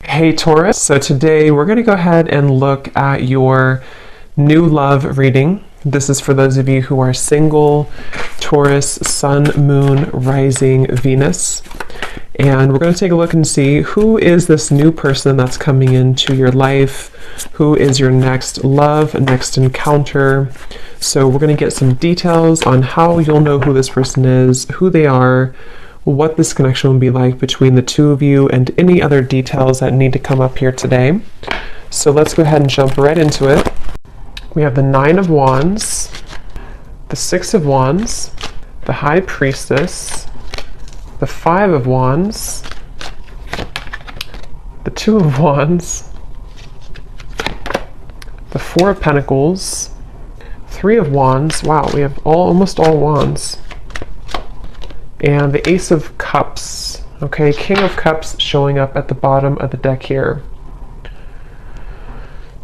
Hey Taurus, so today we're going to go ahead and look at your new love reading. This is for those of you who are single, Taurus, Sun, Moon, Rising, Venus. And we're going to take a look and see who is this new person that's coming into your life, who is your next love, next encounter. So we're going to get some details on how you'll know who this person is, who they are, what this connection will be like between the two of you, and any other details that need to come up here today. So let's go ahead and jump right into it. We have the Nine of Wands, the Six of Wands, the High Priestess, the Five of Wands, the Two of Wands, the Four of Pentacles, Three of Wands. Wow, we have almost all wands. And the Ace of Cups. Okay, King of Cups showing up at the bottom of the deck here.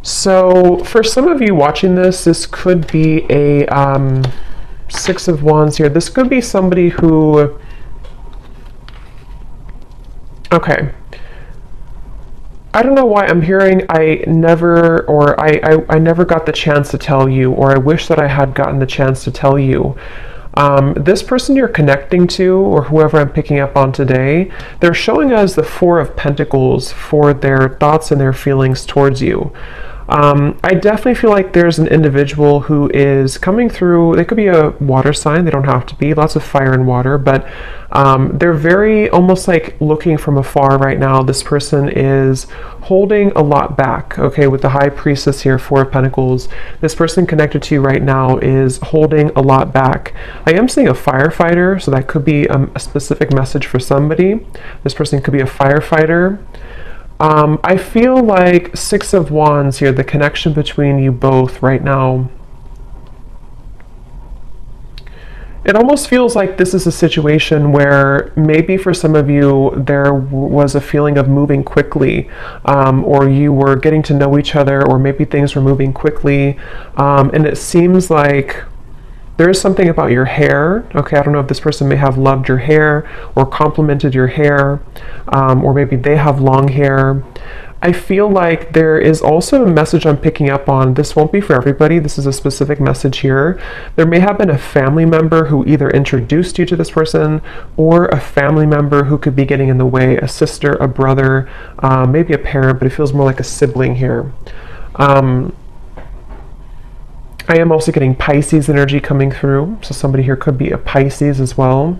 So for some of you watching this could be a Six of Wands here. This could be somebody who, okay, I don't know why I'm hearing I never got the chance to tell you, or I wish that I had gotten the chance to tell you. This person you're connecting to, or whoever I'm picking up on today, they're showing us the Four of Pentacles for their thoughts and their feelings towards you. I definitely feel like there's an individual who is coming through. They could be a water sign, they don't have to be, lots of fire and water, but they're very almost like looking from afar right now. This person is holding a lot back, okay, with the High Priestess here, Four of Pentacles. This person connected to you right now is holding a lot back. I am seeing a firefighter, so that could be a specific message for somebody. This person could be a firefighter. I feel like Six of Wands here, the connection between you both right now. It almost feels like this is a situation where maybe for some of you there was a feeling of moving quickly, or you were getting to know each other, or maybe things were moving quickly, and it seems like there is something about your hair. Okay, I don't know if this person may have loved your hair or complimented your hair, or maybe they have long hair. I feel like there is also a message I'm picking up on. This won't be for everybody. This is a specific message here. There may have been a family member who either introduced you to this person, or a family member who could be getting in the way, a sister, a brother, maybe a parent, but it feels more like a sibling here. I am also getting Pisces energy coming through, so somebody here could be a Pisces as well.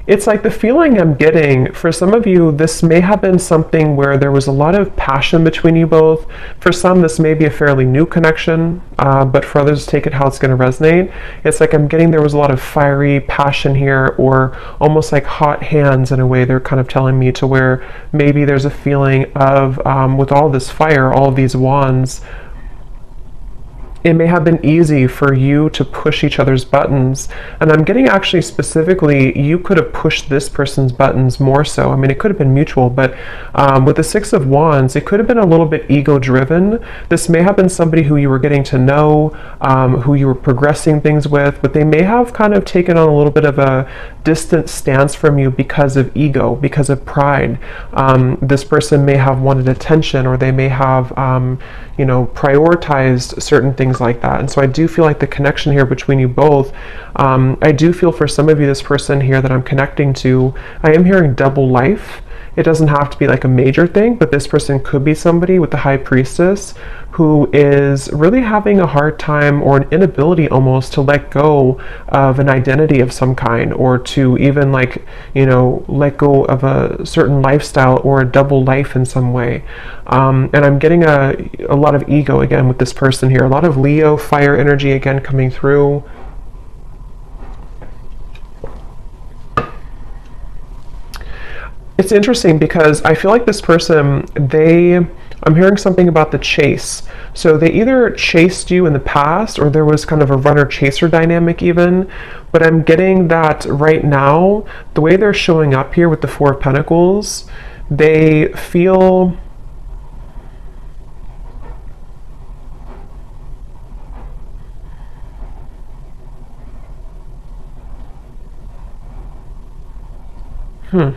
It's like the feeling I'm getting, for some of you, this may have been something where there was a lot of passion between you both. For some, this may be a fairly new connection, but for others, take it how it's going to resonate. It's like I'm getting there was a lot of fiery passion here, or almost like hot hands in a way. They're kind of telling me to where maybe there's a feeling of, with all this fire, all of these wands, it may have been easy for you to push each other's buttons. And I'm getting actually specifically, you could have pushed this person's buttons more so. I mean, it could have been mutual, but with the Six of Wands, it could have been a little bit ego-driven. This may have been somebody who you were getting to know, who you were progressing things with, but they may have kind of taken on a little bit of a distant stance from you because of ego, because of pride. This person may have wanted attention, or they may have prioritized certain things like that. And so I do feel like the connection here between you both, I do feel for some of you, this person here that I'm connecting to, I am hearing double life. It doesn't have to be like a major thing, but this person could be somebody with the High Priestess who is really having a hard time, or an inability almost, to let go of an identity of some kind, or to even let go of a certain lifestyle or a double life in some way. And I'm getting a lot of ego again with this person here, a lot of Leo fire energy again coming through. It's interesting because I feel like this person, I'm hearing something about the chase. So they either chased you in the past, or there was kind of a runner-chaser dynamic even. But I'm getting that right now, the way they're showing up here with the Four of Pentacles, they feel Let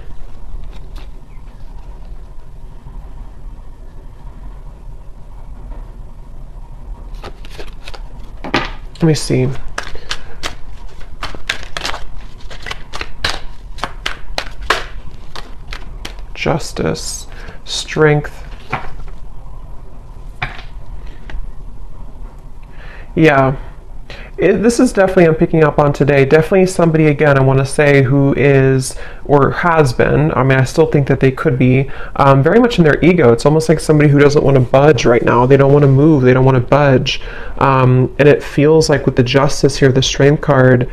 me see. Justice, strength. Yeah. This is definitely, I'm picking up on today, definitely somebody, again, I want to say, who is, or has been, I mean, I still think that they could be, very much in their ego. It's almost like somebody who doesn't want to budge right now. They don't want to move. They don't want to budge. And it feels like with the Justice here, the Strength card,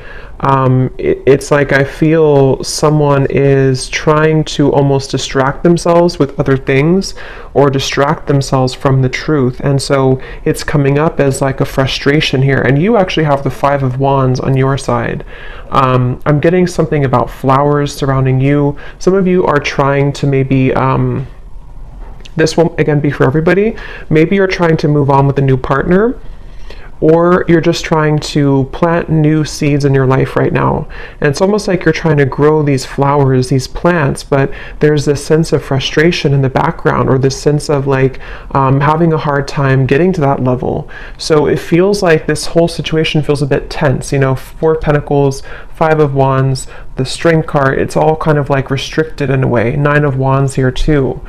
it's like I feel someone is trying to almost distract themselves with other things or distract themselves from the truth. And so it's coming up as like a frustration here. And you actually have the Five of Wands on your side. I'm getting something about flowers surrounding you. Some of you are trying to maybe, this won't again be for everybody. Maybe you're trying to move on with a new partner, or you're just trying to plant new seeds in your life right now. And it's almost like you're trying to grow these flowers, these plants, but there's this sense of frustration in the background, or this sense of like having a hard time getting to that level. So it feels like this whole situation feels a bit tense. You know, Four of Pentacles, Five of Wands, the Strength card, it's all kind of like restricted in a way. Nine of Wands here too.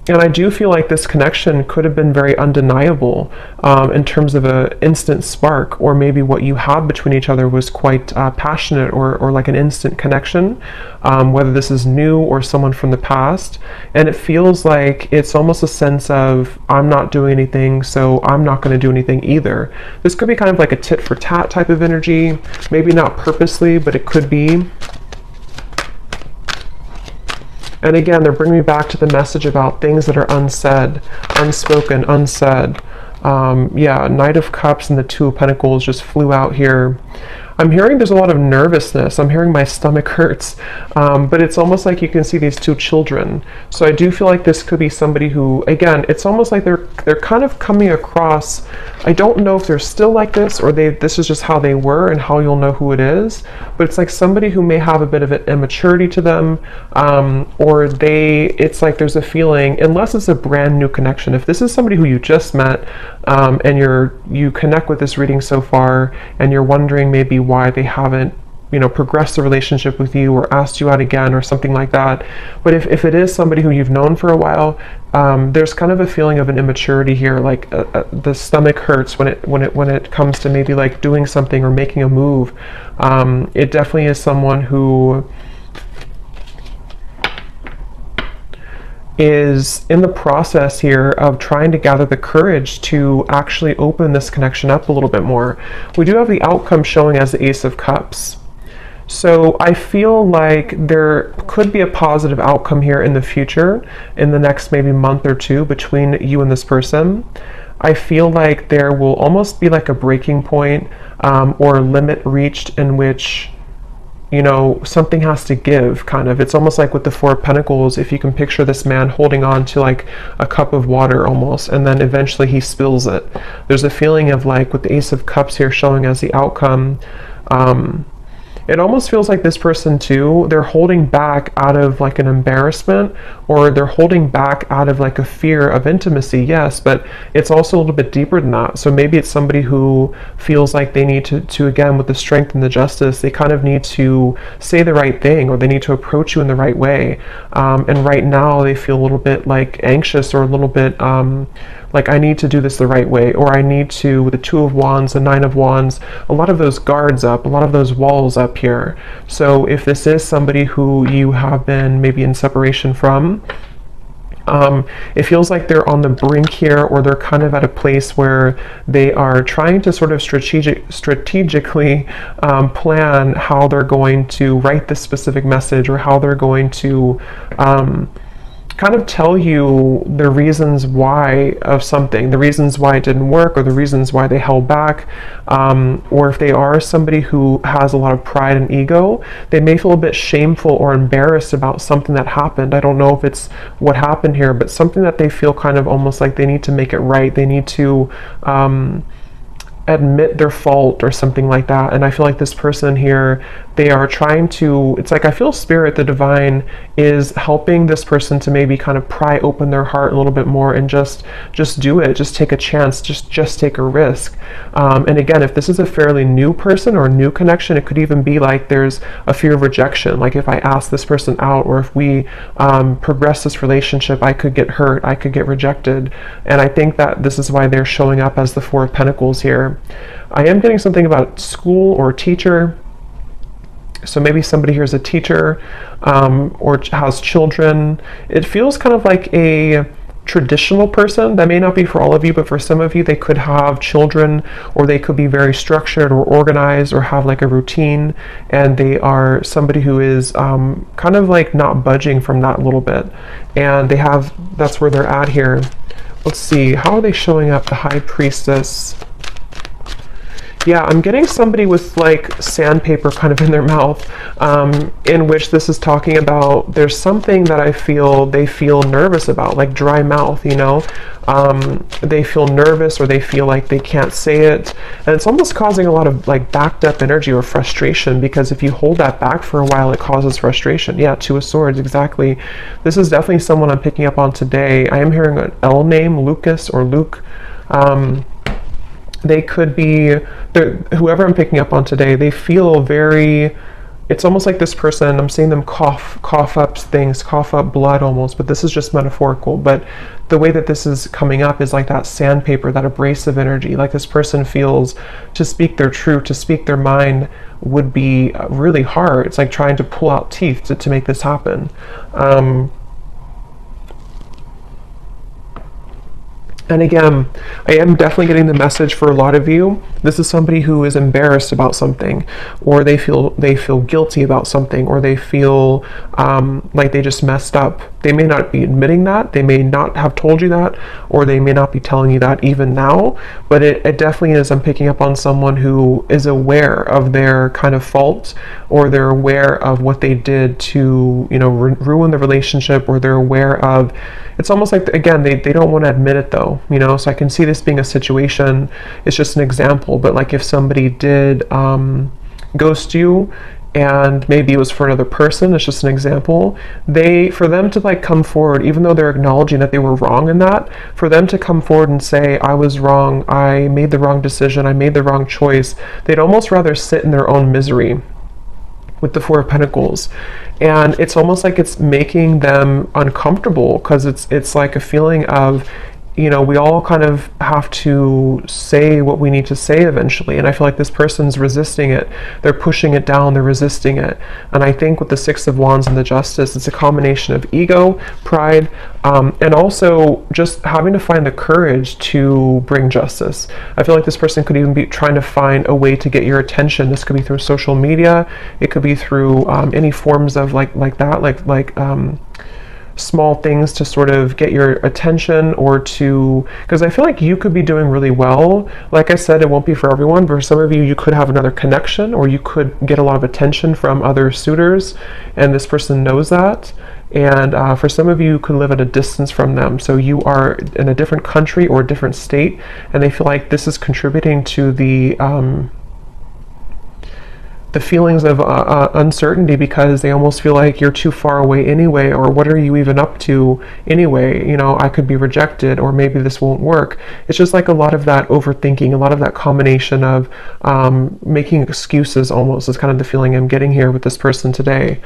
And I do feel like this connection could have been very undeniable in terms of an instant spark, or maybe what you had between each other was quite passionate, or like an instant connection, whether this is new or someone from the past. And it feels like it's almost a sense of, I'm not doing anything, so I'm not going to do anything either. This could be kind of like a tit for tat type of energy, maybe not purposely, but it could be. And again, they're bringing me back to the message about things that are unsaid, unspoken, unsaid. Yeah, Knight of Cups and the Two of Pentacles just flew out here. I'm hearing there's a lot of nervousness. I'm hearing my stomach hurts, but it's almost like you can see these two children. So I do feel like this could be somebody who, again, it's almost like they're kind of coming across. I don't know if they're still like this, or this is just how they were and how you'll know who it is. But it's like somebody who may have a bit of an immaturity to them, or it's like there's a feeling, unless it's a brand new connection. If this is somebody who you just met, and you connect with this reading so far, and you're wondering maybe why they haven't, progressed the relationship with you, or asked you out again, or something like that. But if it is somebody who you've known for a while, there's kind of a feeling of an immaturity here, like the stomach hurts when it comes to maybe like doing something or making a move. It definitely is someone who is in the process here of trying to gather the courage to actually open this connection up a little bit more. We do have the outcome showing as the Ace of Cups. So I feel like there could be a positive outcome here in the future, in the next maybe month or two, between you and this person. I feel like there will almost be like a breaking point, or a limit reached in which something has to give, kind of. It's almost like with the Four of Pentacles, if you can picture this man holding on to like a cup of water almost, and then eventually he spills it. There's a feeling of like, with the Ace of Cups here showing as the outcome, it almost feels like this person too, they're holding back out of like an embarrassment, or they're holding back out of like a fear of intimacy, yes, but it's also a little bit deeper than that. So maybe it's somebody who feels like they need to again, with the Strength and the Justice, they kind of need to say the right thing, or they need to approach you in the right way. And right now they feel a little bit like anxious, or a little bit like, I need to do this the right way, or I need to, with the Two of Wands, the Nine of Wands, a lot of those guards up, a lot of those walls up here. So if this is somebody who you have been maybe in separation from, it feels like they're on the brink here, or they're kind of at a place where they are trying to sort of strategically plan how they're going to write this specific message, or how they're going to kind of tell you the reasons why of something, the reasons why it didn't work, or the reasons why they held back. Or if they are somebody who has a lot of pride and ego, they may feel a bit shameful or embarrassed about something that happened. I don't know if it's what happened here, but something that they feel kind of almost like they need to make it right. They need to admit their fault or something like that. And I feel like this person here, they are trying to, it's like I feel spirit, the divine, is helping this person to maybe kind of pry open their heart a little bit more and just do it, just take a chance, just take a risk. And again, if this is a fairly new person or a new connection, it could even be like there's a fear of rejection. Like if I ask this person out, or if we progress this relationship, I could get hurt, I could get rejected. And I think that this is why they're showing up as the Four of Pentacles here. I am getting something about school or teacher. So maybe somebody here is a teacher, or has children. It feels kind of like a traditional person. That may not be for all of you, but for some of you, they could have children, or they could be very structured or organized, or have like a routine, and they are somebody who is kind of like not budging from that a little bit. And they have, that's where they're at here. Let's see, how are they showing up? The High Priestess. Yeah, I'm getting somebody with like sandpaper kind of in their mouth, in which this is talking about there's something that I feel they feel nervous about, like dry mouth, you know. They feel nervous, or they feel like they can't say it. And it's almost causing a lot of like backed up energy or frustration, because if you hold that back for a while, it causes frustration. Yeah, Two of Swords, exactly. This is definitely someone I'm picking up on today. I am hearing an L name, Lucas or Luke. They could be, whoever I'm picking up on today, they feel very, it's almost like this person, I'm seeing them cough up things, cough up blood almost, but this is just metaphorical. But the way that this is coming up is like that sandpaper, that abrasive energy. Like this person feels to speak their truth, to speak their mind would be really hard. It's like trying to pull out teeth to make this happen. And again, I am definitely getting the message for a lot of you. This is somebody who is embarrassed about something, or they feel guilty about something, or they feel like they just messed up. They may not be admitting that, they may not have told you that, or they may not be telling you that even now, but it definitely is, I'm picking up on someone who is aware of their kind of fault, or they're aware of what they did to, you know, ruin the relationship, or they're aware of, it's almost like, again, they don't want to admit it though, you know. So I can see this being a situation, it's just an example, but like if somebody did ghost you, and maybe it was for another person, it's just an example, for them to like come forward, even though they're acknowledging that they were wrong in that, for them to come forward and say, I was wrong, I made the wrong decision, I made the wrong choice, they'd almost rather sit in their own misery with the Four of Pentacles. And it's almost like it's making them uncomfortable, because it's like a feeling of, you know, we all kind of have to say what we need to say eventually. And I feel like this person's resisting it. They're pushing it down, they're resisting it. And I think with the Six of Wands and the Justice, it's a combination of ego, pride, and also just having to find the courage to bring justice. I feel like this person could even be trying to find a way to get your attention. This could be through social media. It could be through any forms of like small things to sort of get your attention, or to, because I feel like you could be doing really well. Like I said, it won't be for everyone, but for some of you, you could have another connection, or you could get a lot of attention from other suitors, and this person knows that. And for some of you, you could live at a distance from them, so you are in a different country or a different state, and they feel like this is contributing to the feelings of uncertainty, because they almost feel like you're too far away anyway, or what are you even up to anyway, you know, I could be rejected, or maybe this won't work. It's just like a lot of that overthinking, a lot of that combination of making excuses almost, is kind of the feeling I'm getting here with this person today.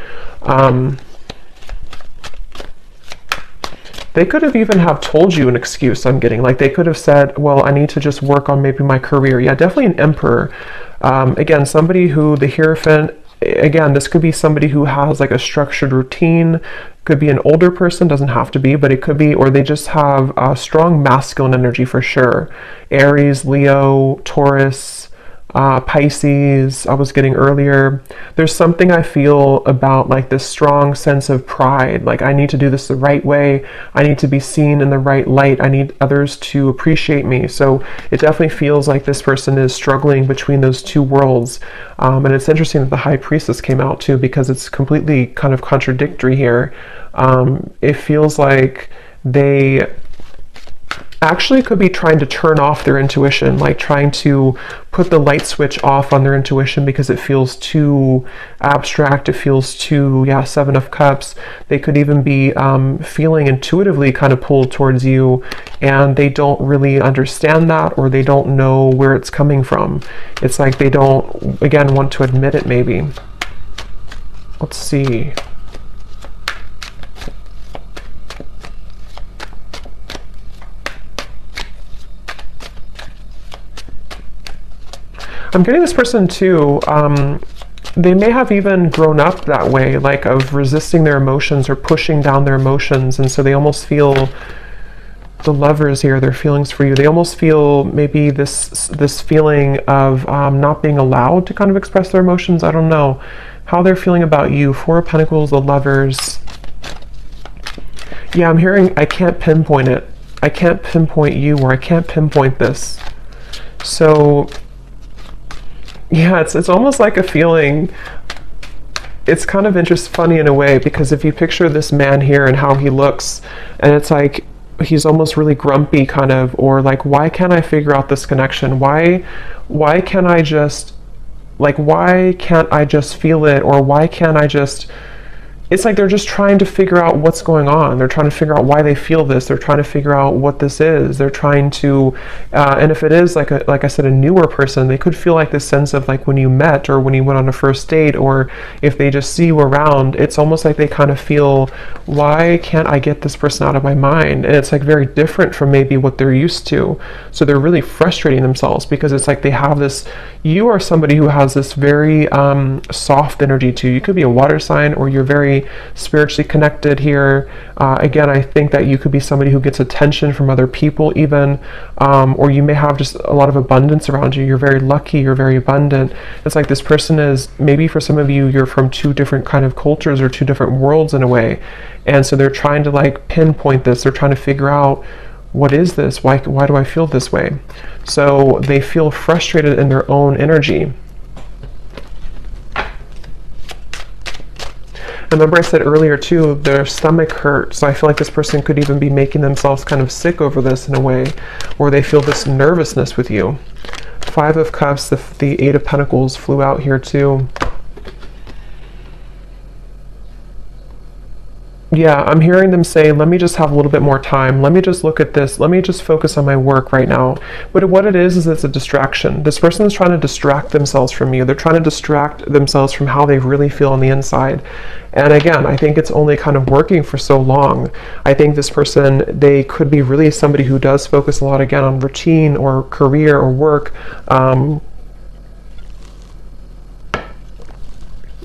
They could have even have told you an excuse, I'm getting. Like they could have said, well, I need to just work on maybe my career. Yeah, definitely an Emperor. Again, somebody who, the Hierophant, again, this could be somebody who has like a structured routine. Could be an older person, doesn't have to be, but it could be, or they just have a strong masculine energy for sure. Aries, Leo, Taurus, Pisces, I was getting earlier. There's something I feel about like this strong sense of pride. Like I need to do this the right way. I need to be seen in the right light. I need others to appreciate me. So it definitely feels like this person is struggling between those two worlds. And it's interesting that the High Priestess came out too, because it's completely kind of contradictory here. It feels like they actually could be trying to turn off their intuition, like trying to put the light switch off on their intuition because it feels too abstract, it feels too, yeah, Seven of Cups. They could even be feeling intuitively kind of pulled towards you, and they don't really understand that, or they don't know where it's coming from. It's like they don't, again, want to admit it maybe. Let's see. I'm getting this person too, they may have even grown up that way, like of resisting their emotions or pushing down their emotions, and so they almost feel, the Lovers here, their feelings for you, they almost feel maybe this feeling of not being allowed to kind of express their emotions. I don't know how they're feeling about you. Four of Pentacles, the Lovers. Yeah, I'm hearing, I can't pinpoint it. I can't pinpoint you, or I can't pinpoint this. So yeah, it's almost like a feeling. It's kind of funny in a way, because if you picture this man here and how he looks, and it's like he's almost really grumpy kind of, or like, why can't I figure out this connection? Why can't I just, like, why can't I just feel it? Or why can't I just, it's like they're just trying to figure out what's going on. They're trying to figure out why they feel this. They're trying to figure out what this is. They're trying to, and if it is like I said, a newer person, they could feel like this sense of like when you met or when you went on a first date, or if they just see you around, it's almost like they kind of feel, why can't I get this person out of my mind? And it's like very different from maybe what they're used to. So they're really frustrating themselves, because it's like they have this, you are somebody who has this very soft energy too. You could be a water sign, or you're very spiritually connected here. Again, I think that you could be somebody who gets attention from other people even, or you may have just a lot of abundance around you. You're very lucky, you're very abundant. It's like this person is, maybe for some of you, you're from two different kind of cultures or two different worlds in a way. And so they're trying to like pinpoint this. They're trying to figure out, what is this? Why do I feel this way? So they feel frustrated in their own energy. Remember I said earlier too, their stomach hurt, so I feel like this person could even be making themselves kind of sick over this in a way, or they feel this nervousness with you. Five of Cups, the Eight of Pentacles flew out here too. Yeah, I'm hearing them say, let me just have a little bit more time. Let me just look at this. Let me just focus on my work right now. But what it is it's a distraction. This person is trying to distract themselves from you. They're trying to distract themselves from how they really feel on the inside. And again, I think it's only kind of working for so long. I think this person, they could be really somebody who does focus a lot, again, on routine or career or work.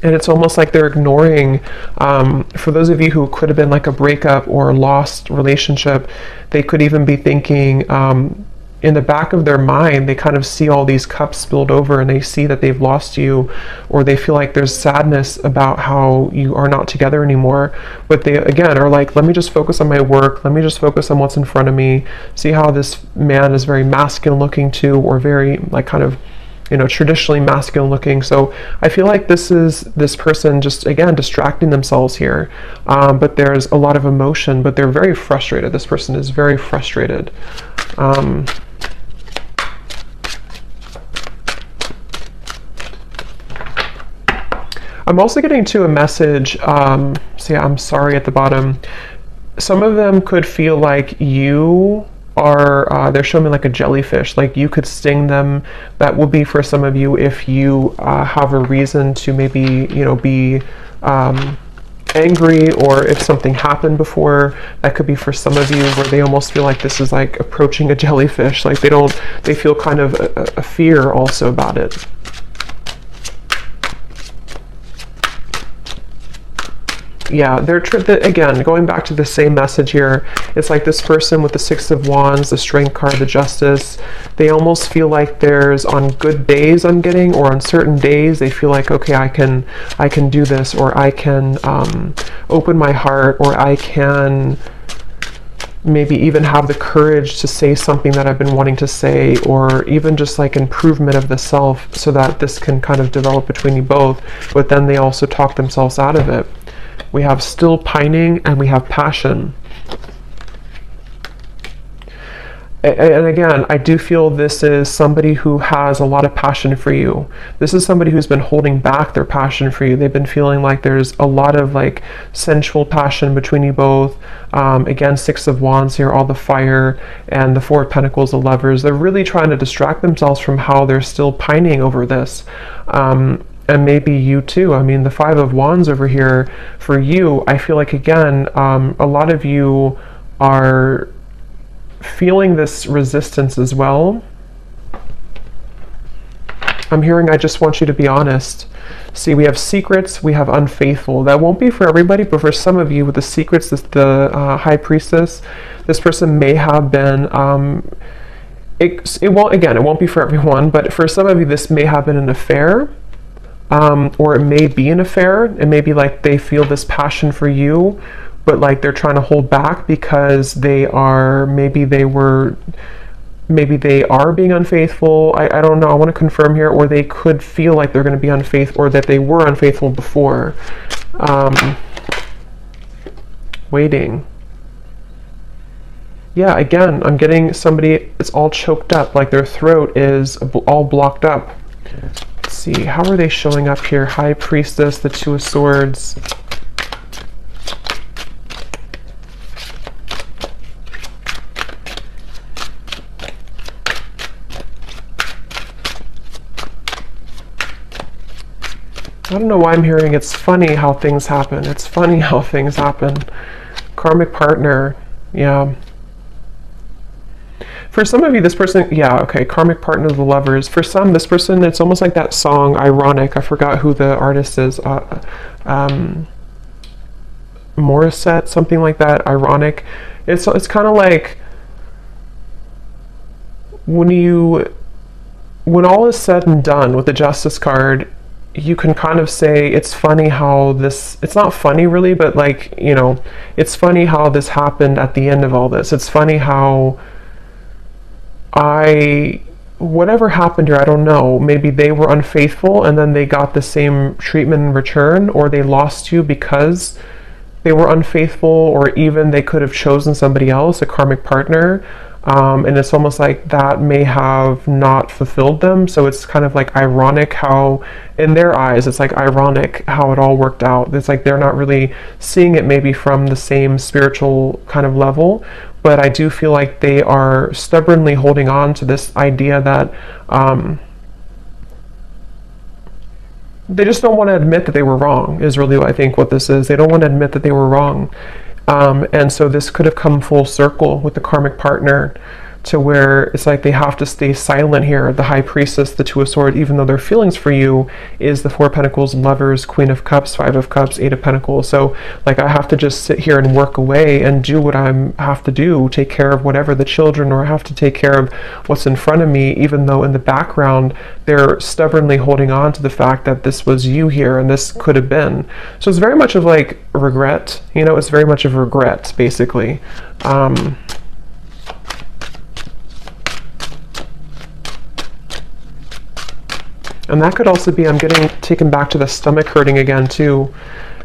And it's almost like they're ignoring, for those of you who could have been like a breakup or a lost relationship, they could even be thinking, in the back of their mind, they kind of see all these cups spilled over, and they see that they've lost you, or they feel like there's sadness about how you are not together anymore. But they, again, are like, let me just focus on my work. Let me just focus on what's in front of me. See how this man is very masculine looking too, or very like kind of, you know, traditionally masculine looking. So I feel like this is this person just, again, distracting themselves here. But there's a lot of emotion, but they're very frustrated. This person is very frustrated. I'm also getting to a message, see, I'm sorry at the bottom. Some of them could feel like you are, they're showing me like a jellyfish, like you could sting them. That will be for some of you if you have a reason to maybe, you know, be angry, or if something happened before. That could be for some of you where they almost feel like this is like approaching a jellyfish, like they feel kind of a fear also about it. Yeah, they're again, going back to the same message here. It's like this person with the Six of Wands, the Strength card, the Justice. They almost feel like there's, on good days I'm getting, or on certain days, they feel like, okay, I can do this, or I can open my heart, or I can maybe even have the courage to say something that I've been wanting to say, or even just like improvement of the self, so that this can kind of develop between you both. But then they also talk themselves out of it. We have still pining, and we have passion. And again, I do feel this is somebody who has a lot of passion for you. This is somebody who's been holding back their passion for you. They've been feeling like there's a lot of like sensual passion between you both. Again, Six of Wands here, all the fire, and the Four of Pentacles, the Lovers. They're really trying to distract themselves from how they're still pining over this. And maybe you too. I mean, the Five of Wands over here for you, I feel like, again, a lot of you are feeling this resistance as well. I'm hearing, I just want you to be honest. See, we have secrets, we have unfaithful. That won't be for everybody, but for some of you with the secrets, the High Priestess, this person may have been, it won't be for everyone, but for some of you, this may have been an affair, or it may be an affair. It may be like they feel this passion for you, but like they're trying to hold back because maybe they are being unfaithful. I don't know. I want to confirm here, or they could feel like they're going to be unfaithful, or that they were unfaithful before. Waiting. Yeah, again, I'm getting somebody, it's all choked up, like their throat is all blocked up. Let's see, how are they showing up here? High Priestess, the Two of Swords. I don't know why I'm hearing it's funny how things happen. It's funny how things happen. Karmic partner, yeah. For some of you, this person, yeah, okay, karmic partner, the Lovers. For some, this person, it's almost like that song, Ironic. I forgot who the artist is. Morissette, something like that, Ironic. It's kind of like when all is said and done with the Justice card, you can kind of say it's funny how this, it's not funny really, but like, you know, it's funny how this happened at the end of all this. It's funny how whatever happened here, I don't know, maybe they were unfaithful and then they got the same treatment in return, or they lost you because they were unfaithful, or even they could have chosen somebody else, a karmic partner. And it's almost like that may have not fulfilled them. So it's kind of like ironic how, in their eyes, it's like ironic how it all worked out. It's like they're not really seeing it maybe from the same spiritual kind of level. But I do feel like they are stubbornly holding on to this idea that they just don't want to admit that they were wrong, is really I think what this is. They don't want to admit that they were wrong. And so this could have come full circle with the karmic partner, to where it's like they have to stay silent here. The High Priestess, the Two of Swords, even though their feelings for you is the Four of Pentacles, Lovers, Queen of Cups, Five of Cups, Eight of Pentacles. So like I have to just sit here and work away and do what I have to do, take care of whatever the children, or I have to take care of what's in front of me, even though in the background they're stubbornly holding on to the fact that this was you here and this could have been. So it's very much of like regret, you know, it's very much of regret basically. And that could also be, I'm getting taken back to the stomach hurting again too.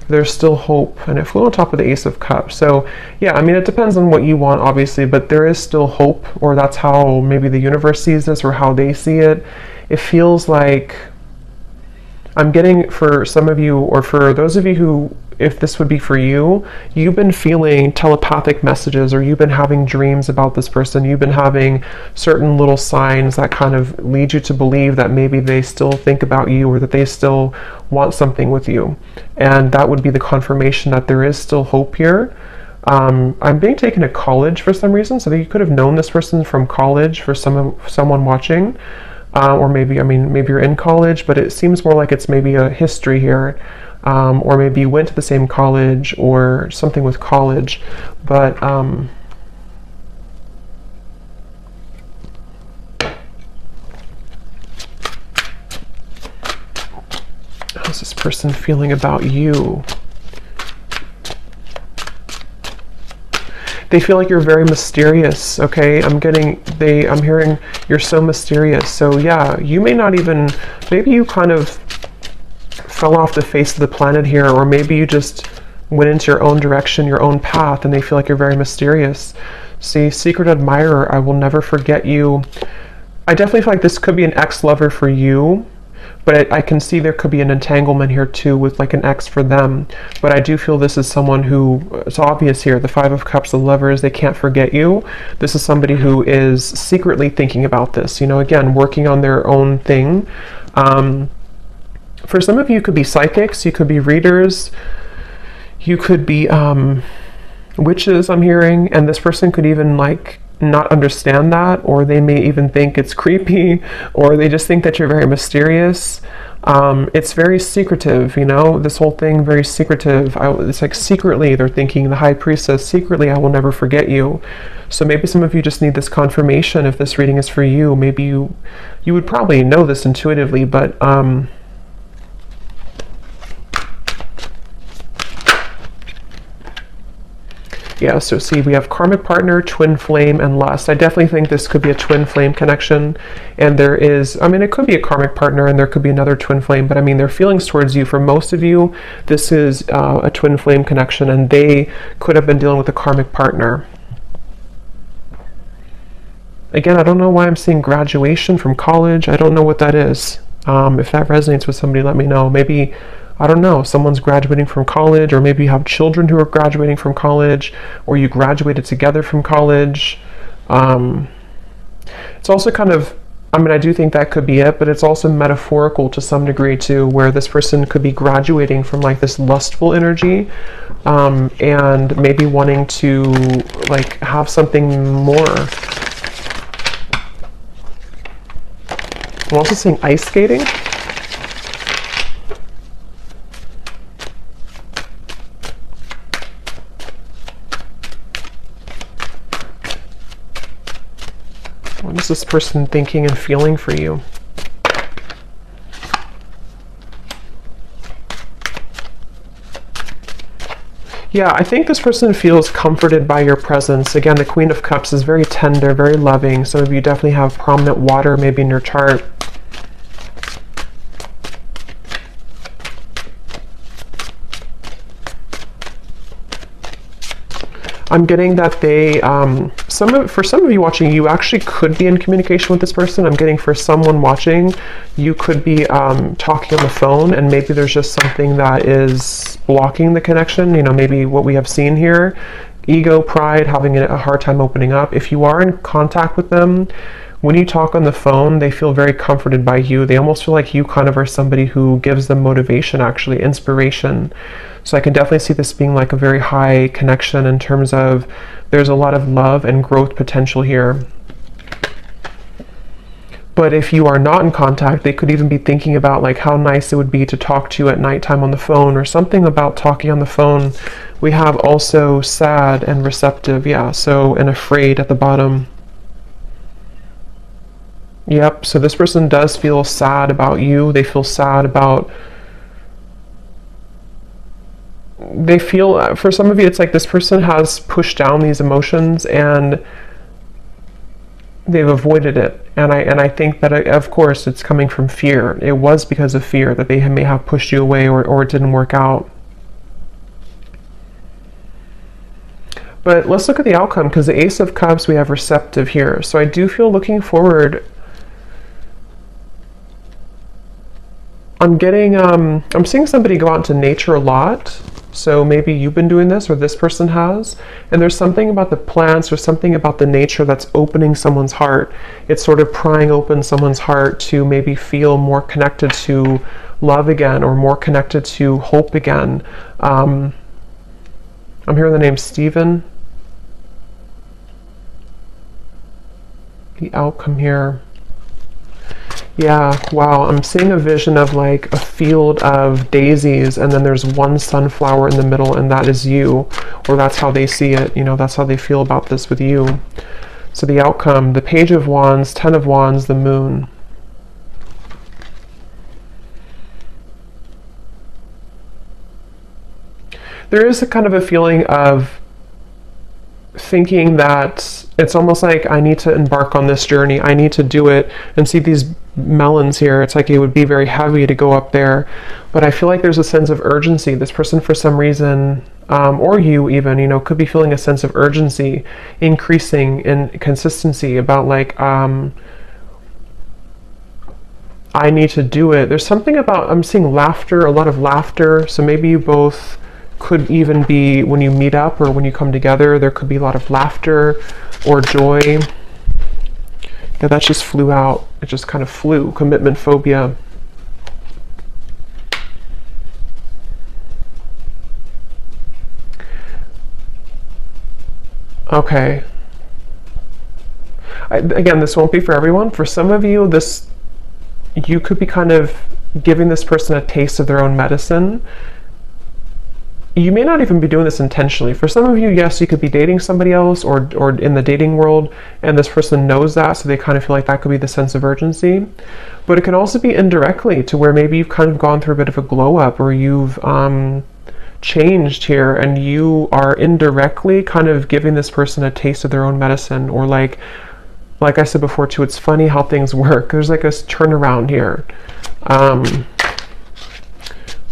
There's still hope, and it flew on top of the Ace of Cups. So yeah, I mean, it depends on what you want, obviously, but there is still hope, or that's how maybe the universe sees this, or how they see it. It feels like I'm getting, for some of you, or for those of you who, if this would be for you, you've been feeling telepathic messages, or you've been having dreams about this person. You've been having certain little signs that kind of lead you to believe that maybe they still think about you, or that they still want something with you. And that would be the confirmation that there is still hope here. I'm being taken to college for some reason, so that you could have known this person from college, for someone watching. Or maybe, I mean, maybe you're in college, but it seems more like it's maybe a history here. Or maybe you went to the same college, or something with college. But how's this person feeling about you? They feel like you're very mysterious, okay? I'm hearing you're so mysterious. So yeah, you may not even, maybe you kind of fell off the face of the planet here, or maybe you just went into your own direction, your own path, and they feel like you're very mysterious. See, secret admirer, I will never forget you. I definitely feel like this could be an ex-lover for you, but I can see there could be an entanglement here too with like an ex for them. But I do feel this is someone who, it's obvious here, the Five of Cups, the Lovers, they can't forget you. This is somebody who is secretly thinking about this, you know, again, working on their own thing. For some of you, could be psychics, you could be readers, you could be witches, I'm hearing, and this person could even like not understand that, or they may even think it's creepy, or they just think that you're very mysterious. It's very secretive, you know, this whole thing, very secretive. It's like secretly they're thinking, the High Priestess, secretly I will never forget you. So maybe some of you just need this confirmation if this reading is for you. Maybe you would probably know this intuitively, but yeah, so see, we have karmic partner, twin flame, and lust. I definitely think this could be a twin flame connection. And there is, I mean, it could be a karmic partner and there could be another twin flame, but I mean, their feelings towards you, for most of you, this is a twin flame connection, and they could have been dealing with a karmic partner. Again, I don't know why I'm seeing graduation from college. I don't know what that is. If that resonates with somebody, let me know. Maybe, I don't know, someone's graduating from college, or maybe you have children who are graduating from college, or you graduated together from college. It's also kind of, I mean, I do think that could be it, but it's also metaphorical to some degree too, where this person could be graduating from like this lustful energy, and maybe wanting to like have something more. I'm also seeing ice skating. What is this person thinking and feeling for you? Yeah, I think this person feels comforted by your presence. Again, the Queen of Cups is very tender, very loving. Some of you definitely have prominent water maybe in your chart. I'm getting that they, for some of you watching, you actually could be in communication with this person. I'm getting for someone watching, you could be talking on the phone, and maybe there's just something that is blocking the connection. You know, maybe what we have seen here, ego, pride, having a hard time opening up. If you are in contact with them, when you talk on the phone, they feel very comforted by you. They almost feel like you kind of are somebody who gives them motivation, actually, inspiration. So I can definitely see this being like a very high connection in terms of there's a lot of love and growth potential here. But if you are not in contact, they could even be thinking about like how nice it would be to talk to you at nighttime on the phone, or something about talking on the phone. We have also sad and receptive, yeah, so, and afraid at the bottom. Yep, so this person does feel sad about you. They feel sad about, they feel, for some of you, it's like this person has pushed down these emotions and they've avoided it. And I think that, of course, it's coming from fear. It was because of fear that they may have pushed you away, or it didn't work out. But let's look at the outcome, because the Ace of Cups, we have receptive here. So I do feel looking forward. I'm getting, I'm seeing somebody go out into nature a lot. So maybe you've been doing this, or this person has. And there's something about the plants, or something about the nature that's opening someone's heart. It's sort of prying open someone's heart to maybe feel more connected to love again, or more connected to hope again. I'm hearing the name Stephen. The outcome here. Yeah, wow, I'm seeing a vision of like a field of daisies, and then there's one sunflower in the middle, and that is you, or that's how they see it, you know, that's how they feel about this with you. So the outcome, the Page of Wands, Ten of Wands, the Moon. There is a kind of a feeling of thinking that it's almost like I need to embark on this journey. I need to do it. And see these melons here, it's like it would be very heavy to go up there. But I feel like there's a sense of urgency. This person, for some reason, or you even, you know, could be feeling a sense of urgency, increasing in consistency about like, I need to do it. There's something about, I'm seeing laughter, a lot of laughter. So maybe you both could even be, when you meet up or when you come together, there could be a lot of laughter or joy. Yeah, that just flew out. It just kind of flew. Commitment phobia. Okay. Again, this won't be for everyone. For some of you, you could be kind of giving this person a taste of their own medicine. You may not even be doing this intentionally. For some of you, yes, you could be dating somebody else or in the dating world, and this person knows that, so they kind of feel like that could be the sense of urgency. But it can also be indirectly, to where maybe you've kind of gone through a bit of a glow up, or you've changed here, and you are indirectly kind of giving this person a taste of their own medicine. Or like I said before too, it's funny how things work. There's like a turnaround here.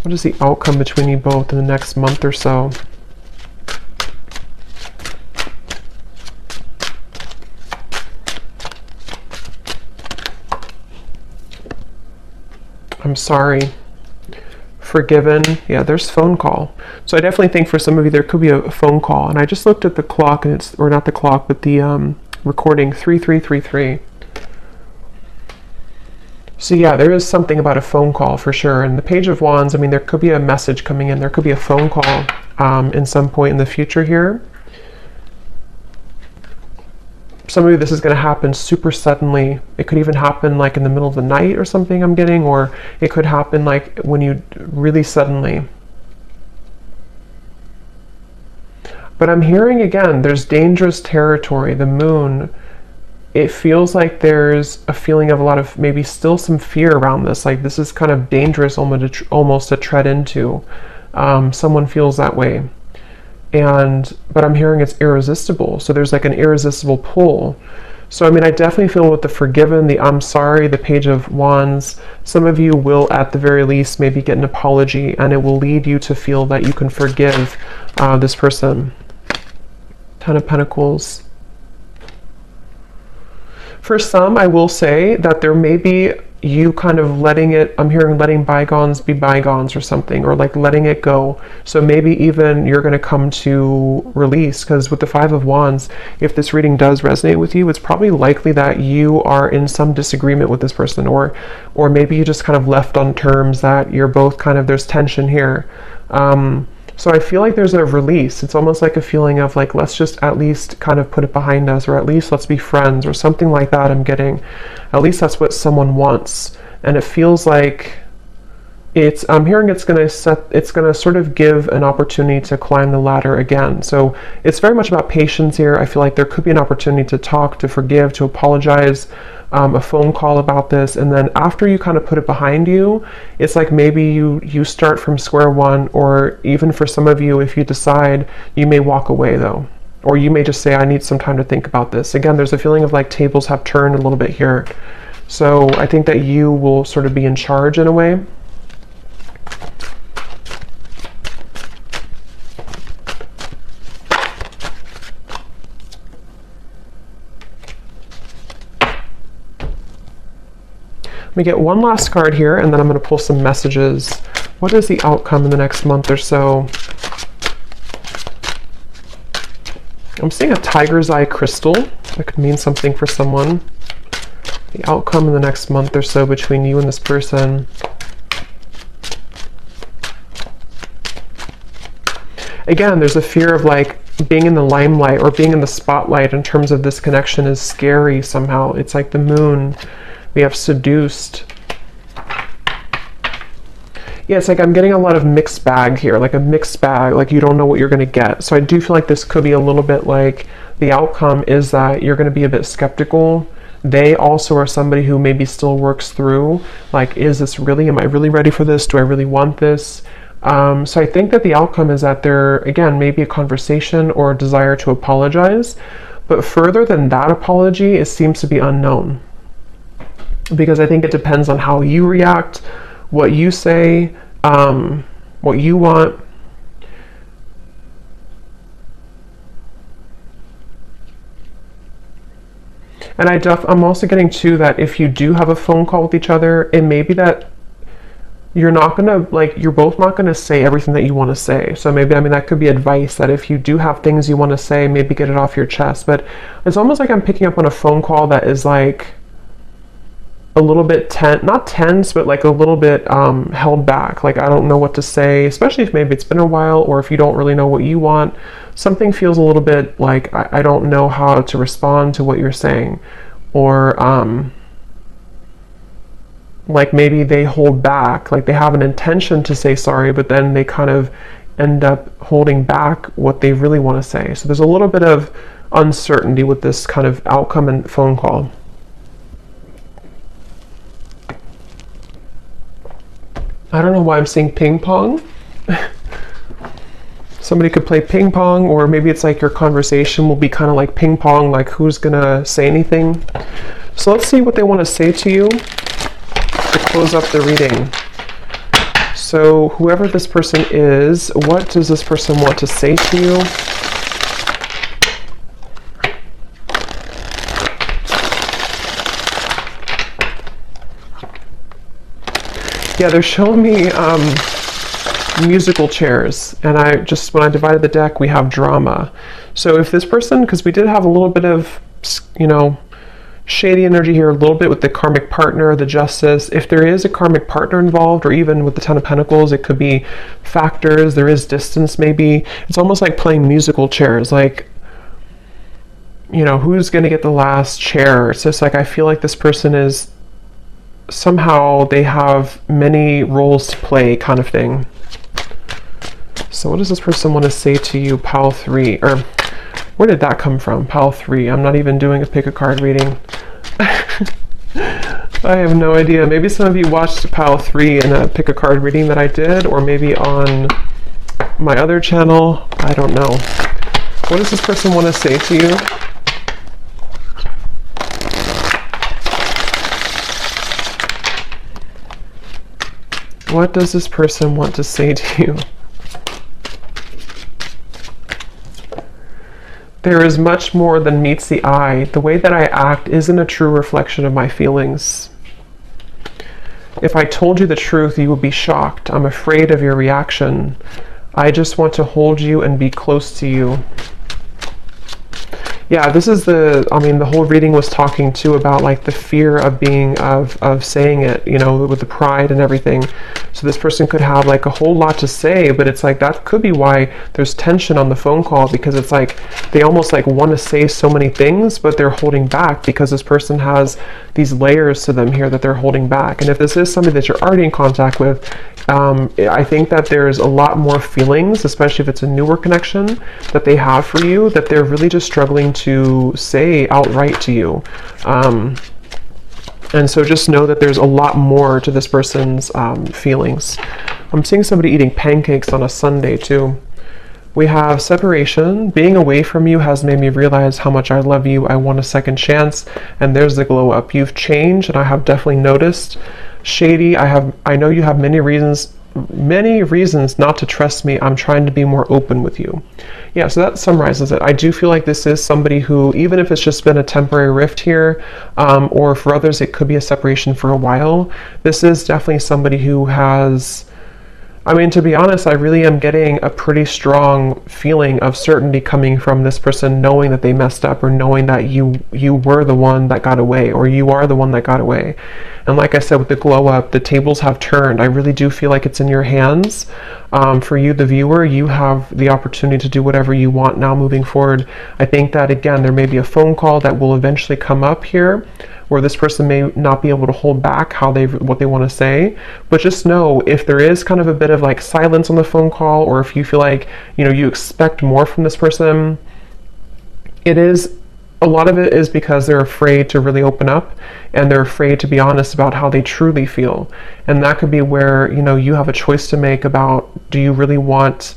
What is the outcome between you both in the next month or so? I'm sorry. Forgiven. Yeah, there's phone call. So I definitely think for some of you there could be a phone call. And I just looked at the clock, and it's, or not the clock, but the recording, 3333. So yeah, there is something about a phone call for sure. And the Page of Wands, I mean, there could be a message coming in. There could be a phone call in some point in the future here. Some of you, this is going to happen super suddenly. It could even happen like in the middle of the night or something, I'm getting, or it could happen like when you really suddenly. But I'm hearing again, there's dangerous territory. The moon, it feels like there's a feeling of a lot of maybe still some fear around this. Like this is kind of dangerous almost to tread into. Someone feels that way. But I'm hearing it's irresistible. So there's like an irresistible pull. So I mean, I definitely feel with the forgiven, the I'm sorry, the Page of Wands, some of you will at the very least maybe get an apology, and it will lead you to feel that you can forgive this person. Ten of Pentacles. For some, I will say that there may be you kind of letting it, I'm hearing letting bygones be bygones or something, or like letting it go. So maybe even you're going to come to release, because with the Five of Wands, if this reading does resonate with you, it's probably likely that you are in some disagreement with this person, or maybe you just kind of left on terms that you're both kind of, there's tension here. So I feel like there's a release. It's almost like a feeling of like, let's just at least kind of put it behind us, or at least let's be friends, or something like that. I'm getting, at least that's what someone wants. And it feels like I'm hearing it's going to sort of give an opportunity to climb the ladder again. So it's very much about patience here. I feel like there could be an opportunity to talk, to forgive, to apologize, a phone call about this, and then after you kind of put it behind you, it's like maybe you start from square one, or even for some of you, if you decide, you may walk away though, or you may just say, I need some time to think about this. Again, there's a feeling of like tables have turned a little bit here. So I think that you will sort of be in charge in a way. Let me get one last card here, and then I'm going to pull some messages. What is the outcome in the next month or so? I'm seeing a tiger's eye crystal. That could mean something for someone. The outcome in the next month or so between you and this person. Again, there's a fear of like being in the limelight or being in the spotlight in terms of this connection is scary somehow. It's like the moon. We have seduced. Yeah, it's like I'm getting a lot of mixed bag here, like a mixed bag, like you don't know what you're going to get. So I do feel like this could be a little bit like the outcome is that you're going to be a bit skeptical. They also are somebody who maybe still works through, like, is this really, am I really ready for this? Do I really want this? So I think that the outcome is that there, again, maybe a conversation or a desire to apologize. But further than that apology, it seems to be unknown. Because I think it depends on how you react, what you say, what you want. And I'm also getting too that if you do have a phone call with each other, it may be that you're both not gonna say everything that you want to say. So maybe, that could be advice, that if you do have things you want to say, maybe get it off your chest. But it's almost like I'm picking up on a phone call that is like a little bit not tense, but like a little bit held back. Like, I don't know what to say, especially if maybe it's been a while, or if you don't really know what you want. Something feels a little bit like I don't know how to respond to what you're saying, or like maybe they hold back, like they have an intention to say sorry, but then they kind of end up holding back what they really want to say. So there's a little bit of uncertainty with this kind of outcome and phone call. I don't know why I'm seeing ping pong. Somebody could play ping pong, or maybe it's like your conversation will be kind of like ping pong, like who's gonna say anything. So let's see what they want to say to you to close up the reading. So whoever this person is, what does this person want to say to you? Yeah, they're showing me musical chairs, and when I divided the deck, we have drama. So if this person, because we did have a little bit of, shady energy here, a little bit with the karmic partner, the justice. If there is a karmic partner involved, or even with the Ten of Pentacles, it could be factors. There is distance, maybe. It's almost like playing musical chairs, like, who's going to get the last chair? It's just like, I feel like this person is, somehow they have many roles to play, kind of thing. So what does this person want to say to you, Pile 3? Or where did that come from, Pile 3? I'm not even doing a pick a card reading. I have no idea. Maybe some of you watched Pile 3 in a pick a card reading that I did, or maybe on my other channel. I don't know. What does this person want to say to you? What does this person want to say to you? There is much more than meets the eye. The way that I act isn't a true reflection of my feelings. If I told you the truth, you would be shocked. I'm afraid of your reaction. I just want to hold you and be close to you. Yeah, this is the whole reading was talking too about like the fear of of saying it, with the pride and everything. So this person could have like a whole lot to say, but it's like that could be why there's tension on the phone call, because it's like they almost like want to say so many things, but they're holding back because this person has these layers to them here that they're holding back. And if this is somebody that you're already in contact with, I think that there's a lot more feelings, especially if it's a newer connection that they have for you, that they're really just struggling to say outright to you. And so just know that there's a lot more to this person's feelings. I'm seeing somebody eating pancakes on a Sunday too. We have separation. Being away from you has made me realize how much I love you. I want a second chance. And there's the glow up. You've changed, and I have definitely noticed. Shady, I know you have many reasons not to trust me. I'm trying to be more open with you. Yeah, so that summarizes it. I do feel like this is somebody who, even if it's just been a temporary rift here, or for others it could be a separation for a while, this is definitely somebody who has, to be honest, I really am getting a pretty strong feeling of certainty coming from this person, knowing that they messed up, or knowing that you were the one that got away, or you are the one that got away. And like I said, with the glow up, the tables have turned. I really do feel like it's in your hands. For you, the viewer, you have the opportunity to do whatever you want now moving forward. I think that, again, there may be a phone call that will eventually come up here, where this person may not be able to hold back what they want to say. But just know, if there is kind of a bit of like silence on the phone call, or if you feel like you expect more from this person, it is a lot of it is because they're afraid to really open up, and they're afraid to be honest about how they truly feel. And that could be where, you know, you have a choice to make about, do you really want,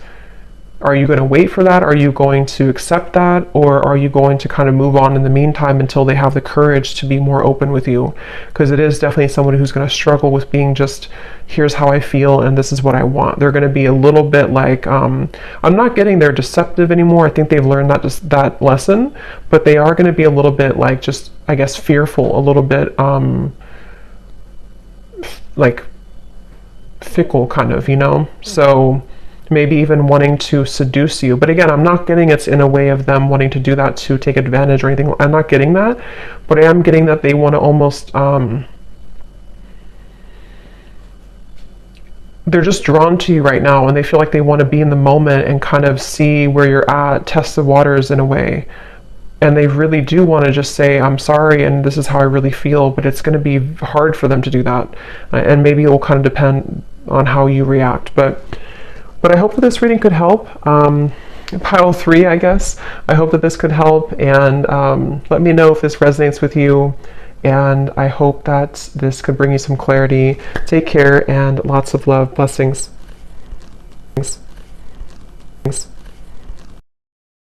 are you going to wait for that? Are you going to accept that? Or are you going to kind of move on in the meantime until they have the courage to be more open with you? Because it is definitely someone who's going to struggle with being just, here's how I feel and this is what I want. They're going to be a little bit like, I'm not getting they're deceptive anymore. I think they've learned that lesson, but they are going to be a little bit like, just, I guess, fearful, a little bit like fickle kind of, you know? So maybe even wanting to seduce you. But again, I'm not getting it's in a way of them wanting to do that to take advantage or anything. I'm not getting that, but I am getting that they want to almost, they're just drawn to you right now, and they feel like they want to be in the moment and kind of see where you're at, test the waters in a way. And they really do want to just say, I'm sorry, and this is how I really feel, but it's going to be hard for them to do that. And maybe it will kind of depend on how you react. But I hope that this reading could help. Pile 3, I guess. I hope that this could help, and let me know if this resonates with you. And I hope that this could bring you some clarity. Take care, and lots of love. Blessings. Thanks.